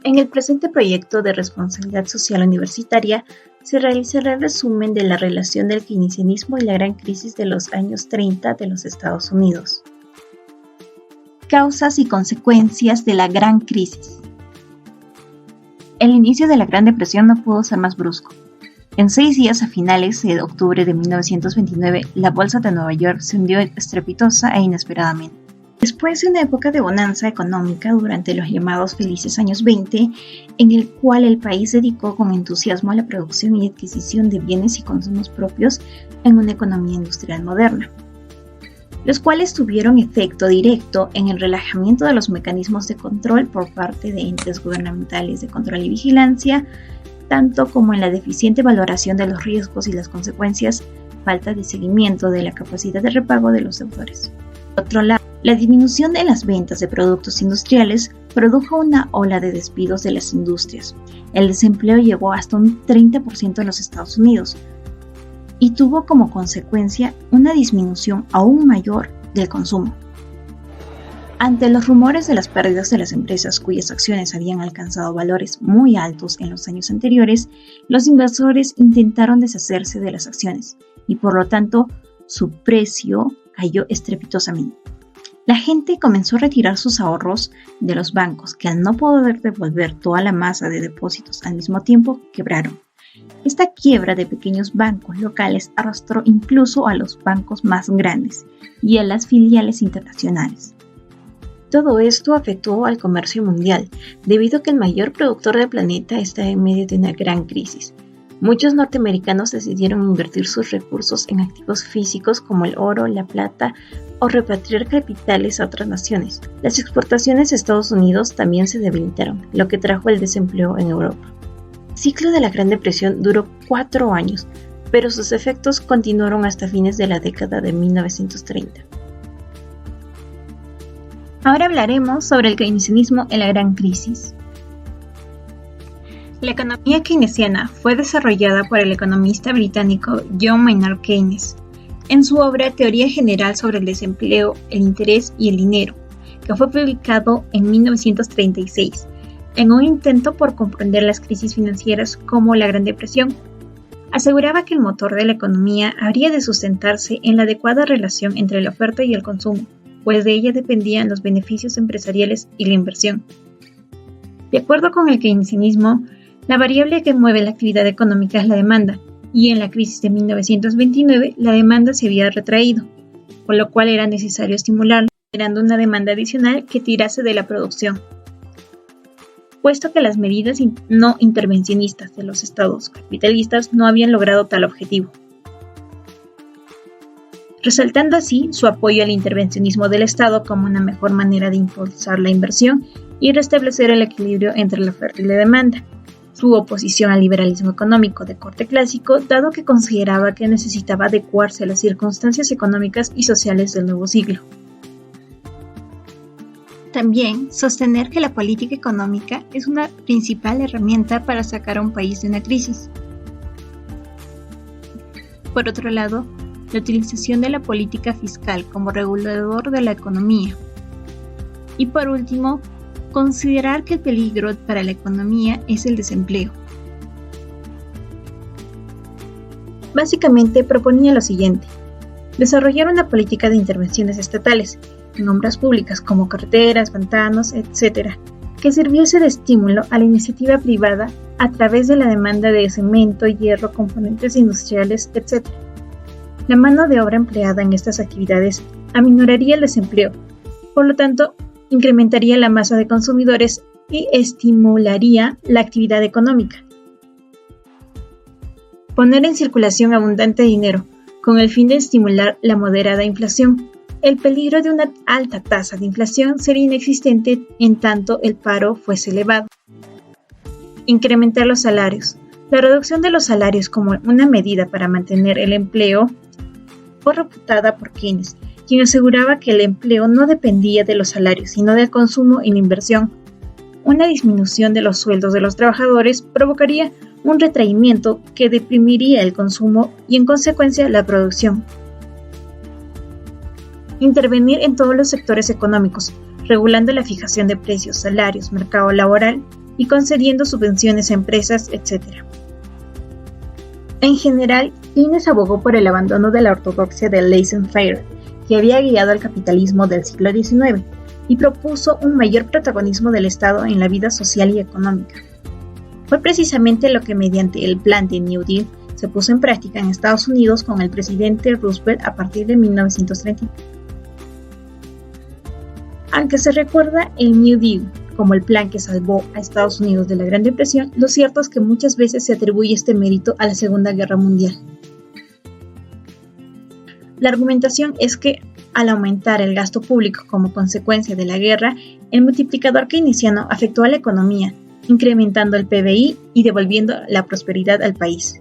En el presente proyecto de responsabilidad social universitaria se realizará el resumen de la relación del keynesianismo y la gran crisis de los años 30 de los Estados Unidos. Causas y consecuencias de la gran crisis. El inicio de la Gran Depresión no pudo ser más brusco. En 6 días, a finales de octubre de 1929, la bolsa de Nueva York se hundió estrepitosa e inesperadamente. Después de una época de bonanza económica durante los llamados felices años 20, en el cual el país dedicó con entusiasmo a la producción y adquisición de bienes y consumos propios en una economía industrial moderna, los cuales tuvieron efecto directo en el relajamiento de los mecanismos de control por parte de entes gubernamentales de control y vigilancia, tanto como en la deficiente valoración de los riesgos y las consecuencias, falta de seguimiento de la capacidad de repago de los deudores. Por otro lado, la disminución de las ventas de productos industriales produjo una ola de despidos de las industrias. El desempleo llegó hasta un 30% en los Estados Unidos y tuvo como consecuencia una disminución aún mayor del consumo. Ante los rumores de las pérdidas de las empresas cuyas acciones habían alcanzado valores muy altos en los años anteriores, los inversores intentaron deshacerse de las acciones y por lo tanto su precio cayó estrepitosamente. La gente comenzó a retirar sus ahorros de los bancos, que al no poder devolver toda la masa de depósitos al mismo tiempo, quebraron. Esta quiebra de pequeños bancos locales arrastró incluso a los bancos más grandes y a las filiales internacionales. Todo esto afectó al comercio mundial, debido a que el mayor productor del planeta está en medio de una gran crisis. Muchos norteamericanos decidieron invertir sus recursos en activos físicos como el oro, la plata o repatriar capitales a otras naciones. Las exportaciones a Estados Unidos también se debilitaron, lo que trajo el desempleo en Europa. El ciclo de la Gran Depresión duró 4 años, pero sus efectos continuaron hasta fines de la década de 1930. Ahora hablaremos sobre el keynesianismo en la Gran Crisis. La economía keynesiana fue desarrollada por el economista británico John Maynard Keynes en su obra Teoría General sobre el Desempleo, el Interés y el Dinero, que fue publicado en 1936, en un intento por comprender las crisis financieras como la Gran Depresión. Aseguraba que el motor de la economía habría de sustentarse en la adecuada relación entre la oferta y el consumo, pues de ella dependían los beneficios empresariales y la inversión. De acuerdo con el keynesianismo, la variable que mueve la actividad económica es la demanda, y en la crisis de 1929 la demanda se había retraído, por lo cual era necesario estimularla, generando una demanda adicional que tirase de la producción. Puesto que las medidas no intervencionistas de los estados capitalistas no habían logrado tal objetivo, resaltando así su apoyo al intervencionismo del Estado como una mejor manera de impulsar la inversión y restablecer el equilibrio entre la oferta y la demanda. Su oposición al liberalismo económico de corte clásico, dado que consideraba que necesitaba adecuarse a las circunstancias económicas y sociales del nuevo siglo. También sostener que la política económica es una principal herramienta para sacar a un país de una crisis. Por otro lado, la utilización de la política fiscal como regulador de la economía. Y por último, considerar que el peligro para la economía es el desempleo. Básicamente proponía lo siguiente: desarrollar una política de intervenciones estatales en obras públicas como carreteras, pantanos, etc., que sirviese de estímulo a la iniciativa privada a través de la demanda de cemento, hierro, componentes industriales, etc. La mano de obra empleada en estas actividades aminoraría el desempleo, por lo tanto, incrementaría la masa de consumidores y estimularía la actividad económica. Poner en circulación abundante dinero, con el fin de estimular la moderada inflación. El peligro de una alta tasa de inflación sería inexistente en tanto el paro fuese elevado. Incrementar los salarios. La reducción de los salarios como una medida para mantener el empleo fue reputada por Keynes, quien aseguraba que el empleo no dependía de los salarios, sino del consumo y la inversión. Una disminución de los sueldos de los trabajadores provocaría un retraimiento que deprimiría el consumo y en consecuencia la producción. Intervenir en todos los sectores económicos, regulando la fijación de precios, salarios, mercado laboral y concediendo subvenciones a empresas, etc. En general, Keynes abogó por el abandono de la ortodoxia del laissez-faire, que había guiado al capitalismo del siglo XIX, y propuso un mayor protagonismo del Estado en la vida social y económica. Fue precisamente lo que mediante el plan de New Deal se puso en práctica en Estados Unidos con el presidente Roosevelt a partir de 1930. Aunque se recuerda el New Deal como el plan que salvó a Estados Unidos de la Gran Depresión, lo cierto es que muchas veces se atribuye este mérito a la Segunda Guerra Mundial. La argumentación es que, al aumentar el gasto público como consecuencia de la guerra, el multiplicador keynesiano afectó a la economía, incrementando el PBI y devolviendo la prosperidad al país.